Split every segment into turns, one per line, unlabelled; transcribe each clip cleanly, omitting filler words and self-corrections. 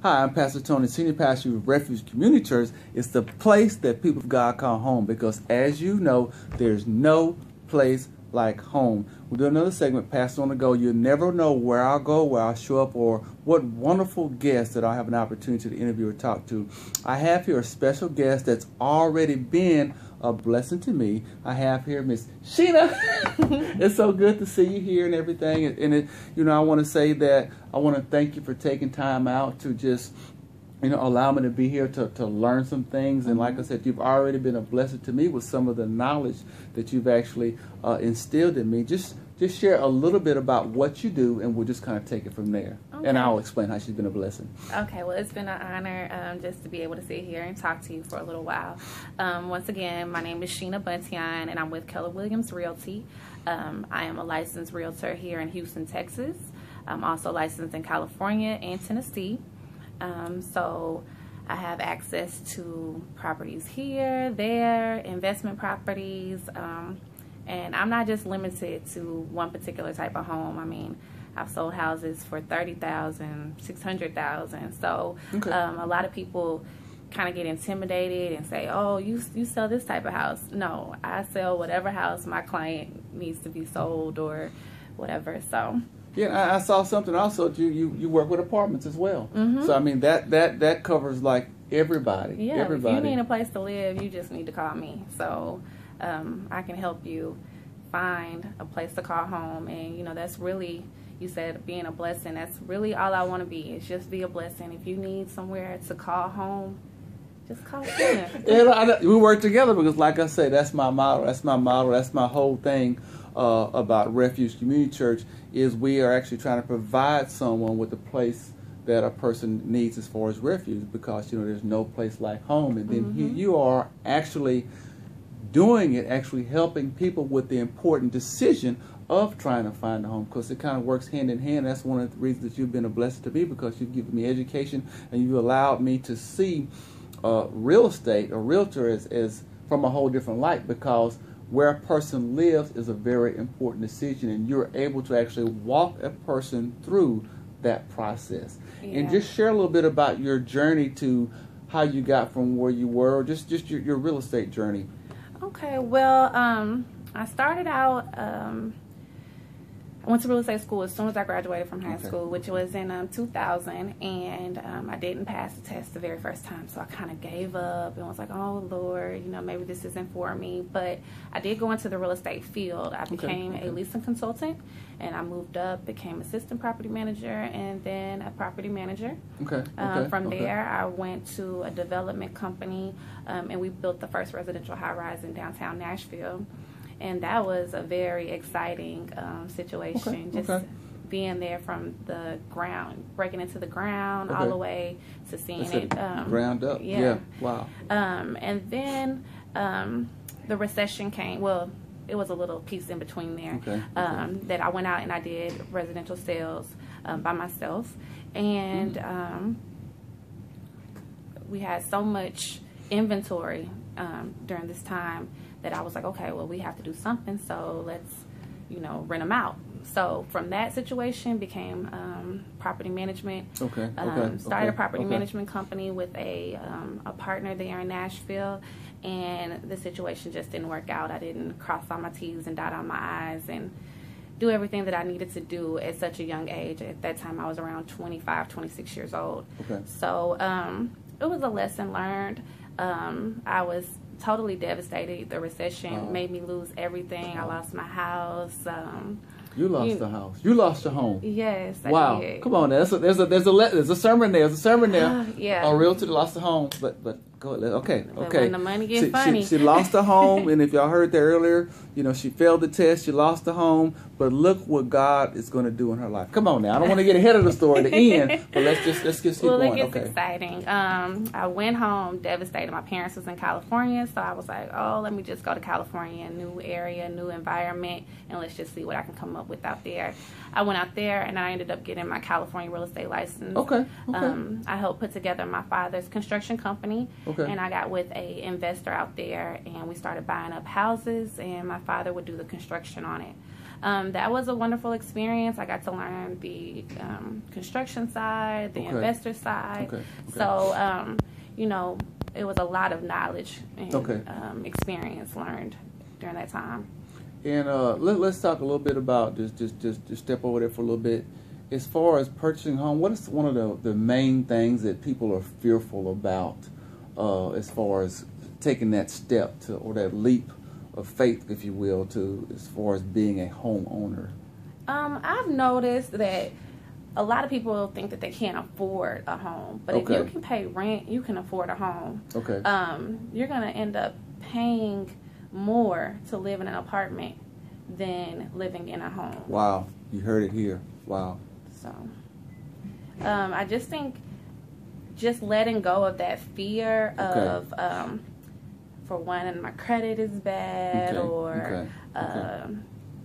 Hi, I'm Pastor Tony, Senior Pastor of Refuge Community Church. It's the place that people of God call home because, as you know, there's no place like home. We'll do another segment, Pastor on the Go. You'll never know where I'll go, where I'll show up, or what wonderful guests that I'll have an opportunity to interview or talk to. I have here a special guest that's already been a blessing to me. I have here Miss Sheena. It's so good to see you here and everything. And I want to say that I want to thank you for taking time out to just, allow me to be here to learn some things. And like I said, you've already been a blessing to me with some of the knowledge that you've actually instilled in me. Just share a little bit about what you do, and we'll just kind of take it from there. Okay. And I'll explain how she's been a blessing.
Okay, well, it's been an honor just to be able to sit here and talk to you for a little while. Once again, my name is Sheena Buntyon, and I'm with Keller Williams Realty. I am a licensed realtor here in Houston, Texas. I'm also licensed in California and Tennessee. So I have access to properties here, there, investment properties, and I'm not just limited to one particular type of home. I mean, I've sold houses for $30,000, $600,000. So okay. A lot of people kind of get intimidated and say, "Oh, you sell this type of house." No, I sell whatever house my client needs to be sold or whatever. So.
Yeah, I saw something also. You work with apartments as well. Mm-hmm. So I mean that covers like everybody.
Yeah,
everybody.
If you need a place to live, you just need to call me. So I can help you find a place to call home. And that's really, you said, being a blessing. That's really all I want to be. Is just be a blessing. If you need somewhere to call home, just call me.
We work together because, like I say, that's my motto. That's my whole thing about Refuge Community Church. Is we are actually trying to provide someone with the place that a person needs as far as refuge, because there's no place like home. And then here you are actually doing it, actually helping people with the important decision of trying to find a home, because it kind of works hand in hand. That's one of the reasons that you've been a blessing to me, because you've given me education and you've allowed me to see real estate or realtor as from a whole different light, because where a person lives is a very important decision, and you're able to actually walk a person through that process. Yeah. And just share a little bit about your journey to how you got from where you were, or just your real estate journey.
Okay, well, I started out, I went to real estate school as soon as I graduated from high school, which was in 2000, and I didn't pass the test the very first time, so I kind of gave up and was like, oh, Lord, maybe this isn't for me. But I did go into the real estate field. I became a leasing consultant, and I moved up, became assistant property manager, and then a property manager. From there, I went to a development company, and we built the first residential high-rise in downtown Nashville. And that was a very exciting situation, being there from the ground, breaking into the ground, all the way to seeing it.
Ground up, yeah. Wow.
And then the recession came. Well, it was a little piece in between there that I went out and I did residential sales by myself. And we had so much inventory during this time that I was like, okay, well, we have to do something, so let's, rent them out. So from that situation became property management. Started a property management company with a partner there in Nashville, and the situation just didn't work out. I didn't cross all my T's and dot all my I's and do everything that I needed to do at such a young age. At that time, I was around 25, 26 years old. So it was a lesson learned. I was totally devastated. The recession made me lose everything. I lost my house.
You lost the house. You lost your home.
Yes.
Wow.
I did.
Come on. There's a sermon there. There's a sermon there.
Yeah.
A realtor lost the home, but go ahead. Okay.
But when the money gets funny.
She lost the home, and if y'all heard that earlier, she failed the test. She lost the home, but look what God is going to do in her life. Come on now. I don't want to get ahead of the story, the end, but let's just keep going.
Well, it gets exciting. I went home devastated. My parents was in California, so I was like, oh, let me just go to California, new area, new environment, and let's just see what I can come up with out there. I went out there, and I ended up getting my California real estate license. I helped put together my father's construction company, and I got with a investor out there, and we started buying up houses, and my father would do the construction on it. That was a wonderful experience. I got to learn the construction side, the investor side. So, you know, it was a lot of knowledge and experience learned during that time.
And let's talk a little bit about just step over there for a little bit. As far as purchasing a home, what is one of the main things that people are fearful about as far as taking that step to, or that leap of faith, if you will, to as far as being a homeowner?
I've noticed that a lot of people think that they can't afford a home, but if you can pay rent, you can afford a home. You're going to end up paying more to live in an apartment than living in a home. Wow,
you heard it here. Wow.
So, I just think just letting go of that fear of, for one, my credit is bad, or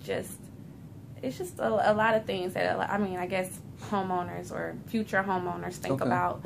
it's just a lot of things that, I mean, I guess homeowners or future homeowners think about.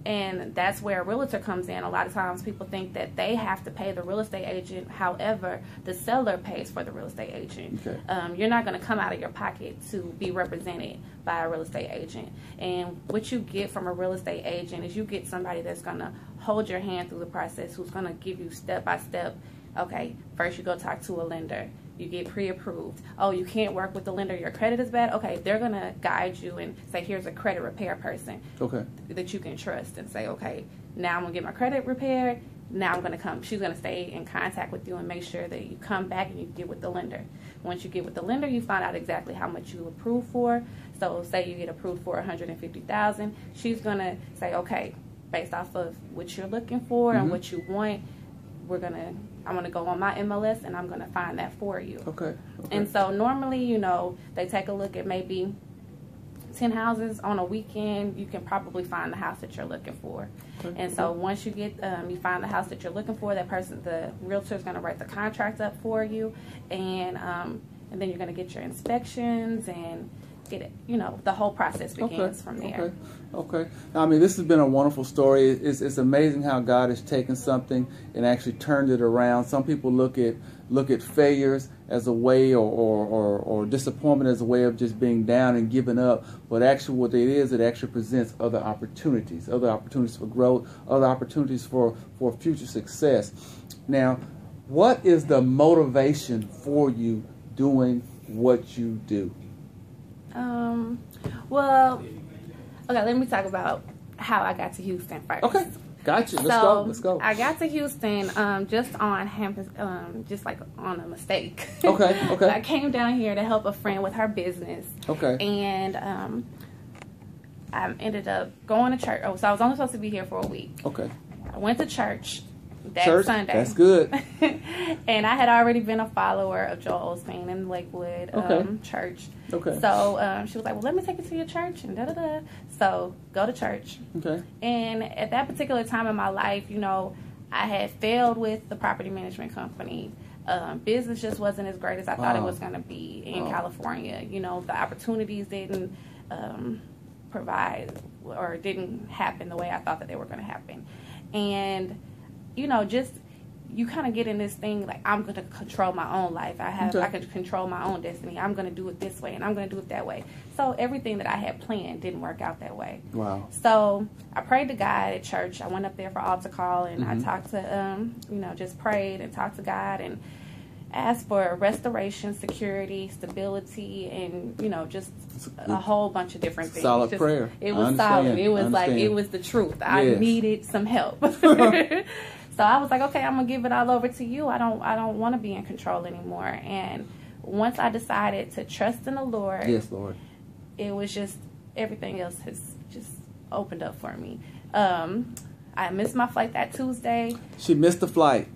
And that's where a realtor comes in. A lot of times people think that they have to pay the real estate agent. However, the seller pays for the real estate agent. You're not going to come out of your pocket to be represented by a real estate agent. And what you get from a real estate agent is you get somebody that's going to hold your hand through the process, who's going to give you step by step. Okay, first you go talk to a lender. You get pre-approved. Oh, you can't work with the lender. Your credit is bad. Okay, they're going to guide you and say, here's a credit repair person that you can trust, and say, okay, now I'm going to get my credit repaired. Now I'm going to come. She's going to stay in contact with you and make sure that you come back and you get with the lender. Once you get with the lender, you find out exactly how much you approve for. So say you get approved for $150,000. She's going to say, okay, based off of what you're looking for and what you want, I'm going to go on my MLS and I'm going to find that for you. And so normally, you know, they take a look at maybe 10 houses on a weekend. You can probably find the house that you're looking for. And so once you get, you find the house that you're looking for, that person, the realtor, is going to write the contract up for you. And then you're going to get your inspections and get it, you know, the whole process begins from there.
I mean, this has been a wonderful story. It's amazing how God has taken something and actually turned it around. Some people look at failures as a way, or disappointment as a way of just being down and giving up. But actually what it is, it actually presents other opportunities for growth, other opportunities for future success. Now, what is the motivation for you doing what you do?
Well, okay, let me talk about how I got to Houston first.
Gotcha. Let's go.
I got to Houston just on just like on a mistake. I came down here to help a friend with her business. And I ended up going to church. So I was only supposed to be here for a week. I went to church that Sunday.
That's good.
And I had already been a follower of Joel Osteen in Lakewood church. So she was like, well, let me take you to your church, and da-da-da. So go to church. And at that particular time in my life, you know, I had failed with the property management company. Business just wasn't as great as I thought it was going to be in California. You know, the opportunities didn't provide, or didn't happen the way I thought that they were going to happen. And you know, just you kind of get in this thing like, I'm going to control my own life. I can control my own destiny. I'm going to do it this way and I'm going to do it that way. So everything that I had planned didn't work out that way. So I prayed to God at church. I went up there for altar call, and I talked to, you know, just prayed and talked to God and asked for restoration, security, stability, and, you know, just a whole bunch of different things.
Solid prayer.
It was solid. It was like, it was the truth. I needed some help. So I was like, okay, I'm gonna give it all over to you. I don't want to be in control anymore. And once I decided to trust in the Lord, it was just, everything else has just opened up for me. I missed my flight that Tuesday.
She missed the flight.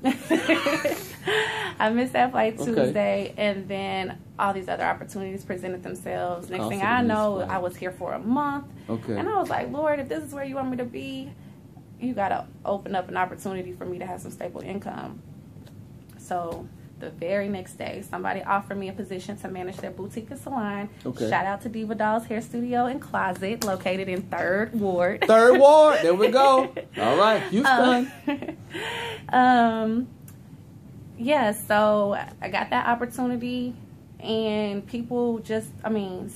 I missed that flight Tuesday, and then all these other opportunities presented themselves. Next thing I know, I was here for a month, and I was like, Lord, if this is where you want me to be, you got to open up an opportunity for me to have some stable income. So the very next day, somebody offered me a position to manage their boutique and salon. Shout out to Diva Dolls Hair Studio and Closet, located in 3rd Ward.
3rd Ward, there we go. All right, Houston.
Yeah, so I got that opportunity, and people just,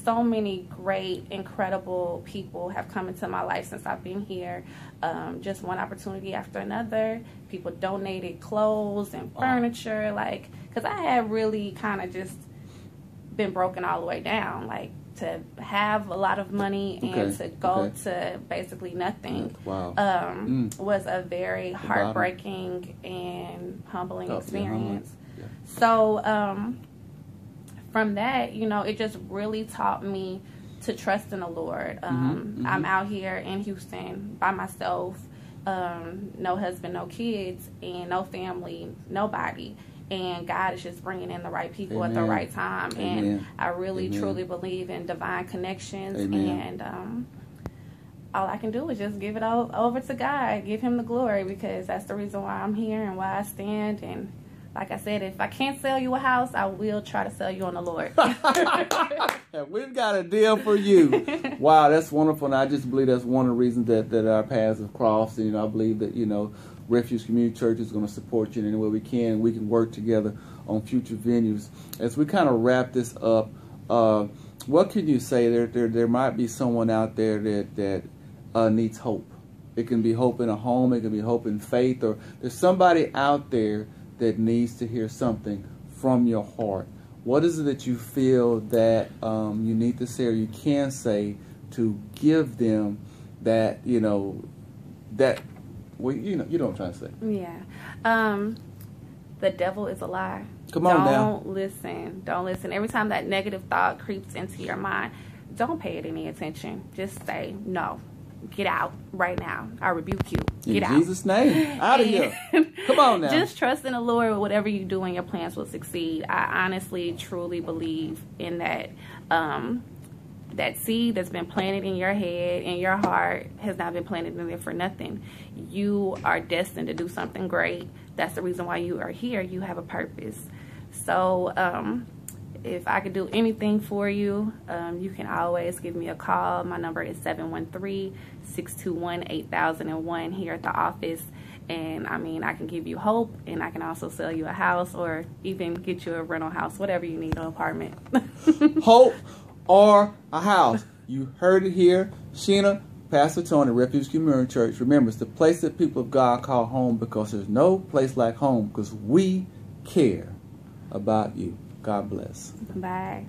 so many great, incredible people have come into my life since I've been here. Just one opportunity after another. People donated clothes and furniture, like, because I had really kind of just been broken all the way down, like, to have a lot of money and to go to basically nothing was a very heartbreaking and humbling experience. So from that, it just really taught me to trust in the Lord. I'm out here in Houston by myself, no husband, no kids, and no family, nobody. And God is just bringing in the right people at the right time. And I really, truly believe in divine connections. And all I can do is just give it all over to God, give him the glory, because that's the reason why I'm here and why I stand. And like I said, if I can't sell you a house, I will try to sell you on the Lord.
We've got a deal for you. Wow, that's wonderful. And I just believe that's one of the reasons that our paths have crossed. And, I believe that, Refuge Community Church is going to support you in any way we can. We can work together on future venues. As we kind of wrap this up, what can you say? There might be someone out there that needs hope. It can be hope in a home. It can be hope in faith. Or there's somebody out there that needs to hear something from your heart. What is it that you feel that you need to say or you can say to give them that, that... Well, you know what I'm trying to say.
Yeah. The devil is a lie.
Come on now.
Don't listen. Don't listen. Every time that negative thought creeps into your mind, don't pay it any attention. Just say, no. Get out right now. I rebuke you. Get out.
In Jesus' name. Out of here. Come on now.
Just trust in the Lord. Whatever you do and your plans will succeed. I honestly, truly believe in that. That seed that's been planted in your head, in your heart, has not been planted in there for nothing. You are destined to do something great. That's the reason why you are here. You have a purpose. So if I could do anything for you, you can always give me a call. My number is 713-621-8001 here at the office. And I can give you hope, and I can also sell you a house or even get you a rental house, whatever you need, an apartment.
Hope or a house. You heard it here. Sheena, Pastor Tony, Refuge Community Church. Remember, it's the place that people of God call home, because there's no place like home, because we care about you. God bless.
Bye.